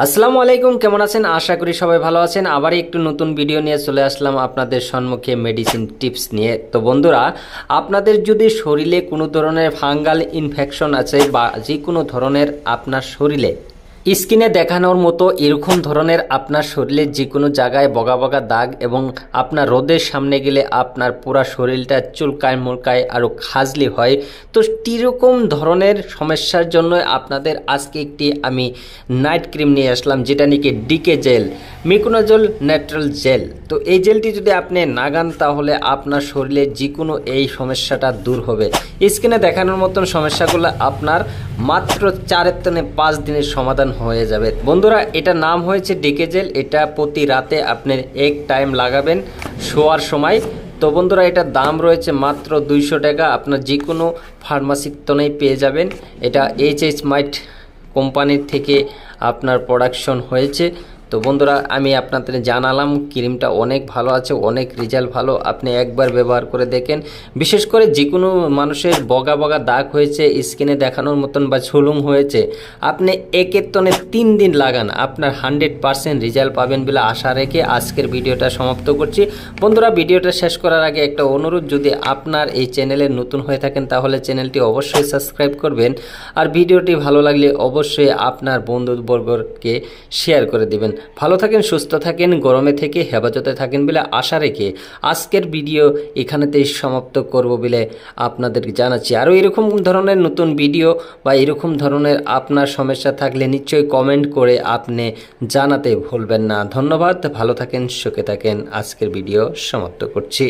আসসালামু আলাইকুম, কেমন আছেন? আশা করি সবাই ভালো আছেন। আবার একটু নতুন ভিডিও নিয়ে চলে আসলাম আপনাদের সম্মুখে মেডিসিন টিপস নিয়ে। তো বন্ধুরা, আপনাদের যদি শরীরে কোনো ধরনের ফাঙ্গাল ইনফেকশন আছে বা যে কোনো ধরনের আপনার শরীরে স্কিনে দেখানোর মতো এরকম ধরনের আপনার শরীরে যে কোনো জায়গায় বগা বগা দাগ এবং আপনার রোদের সামনে গেলে আপনার পুরা শরীরটা চুলকায় মুলকায় আরও খাজলি হয়, তো এরকম ধরনের সমস্যার জন্য আপনাদের আজকে একটি আমি নাইট ক্রিম নিয়ে আসলাম, যেটা নাকি DK gel, miconazole natural gel. তো এই জেলটি যদি আপনি নাগান তাহলে আপনার শরীরে যে কোনো এই সমস্যাটা দূর হবে। স্কিনে দেখানোর মতন সমস্যাগুলো আপনার মাত্র 4 থেকে 5 দিনের সমাধান হয়ে যাবে। বন্ধুরা, এটা নাম হয়েছে ডিকে জেল। এটা প্রতি রাতে আপনি এক টাইম লাগাবেন শোয়ার সময়। তো বন্ধুরা, এটার দাম রয়েছে মাত্র 200 টাকা। আপনার যে কোনো ফার্মাসির তনেই পেয়ে যাবেন। এটা এইচএইচ মাইট কোম্পানির থেকে আপনার প্রোডাকশন হয়েছে। তো বন্ধুরা, আমি আপনাদের জানালাম ক্রিমটা অনেক ভালো আছে, অনেক রেজাল্ট ভালো। আপনি একবার ব্যবহার করে দেখেন। বিশেষ করে যে কোনো মানুষের বগা বগা দাগ হয়েছে, স্কিনে দেখানোর মতন বা ছুলুং হয়েছে, আপনি একের তনে 3 দিন লাগান, আপনার 100% রেজাল্ট পাবেন বলে আশা রেখে আজকের ভিডিওটা সমাপ্ত করছি। বন্ধুরা, ভিডিওটা শেষ করার আগে একটা অনুরোধ, যদি আপনার এই চ্যানেলে নতুন হয়ে থাকেন তাহলে চ্যানেলটি অবশ্যই সাবস্ক্রাইব করবেন, আর ভিডিওটি ভালো লাগলে অবশ্যই আপনার বন্ধুবর্গকে শেয়ার করে দেবেন। ভালো থাকেন, সুস্থ থাকেন, গরমে থেকে হেফাজতে থাকেন বলে আশা রেখে আজকের ভিডিও এখানেতেই সমাপ্ত করব বলে আপনাদেরকে জানাচ্ছি। আরও এরকম ধরনের নতুন ভিডিও বা এরকম ধরনের আপনার সমস্যা থাকলে নিশ্চয়ই কমেন্ট করে আপনি জানাতে ভুলবেন না। ধন্যবাদ, ভালো থাকেন, সুখে থাকেন। আজকের ভিডিও সমাপ্ত করছি।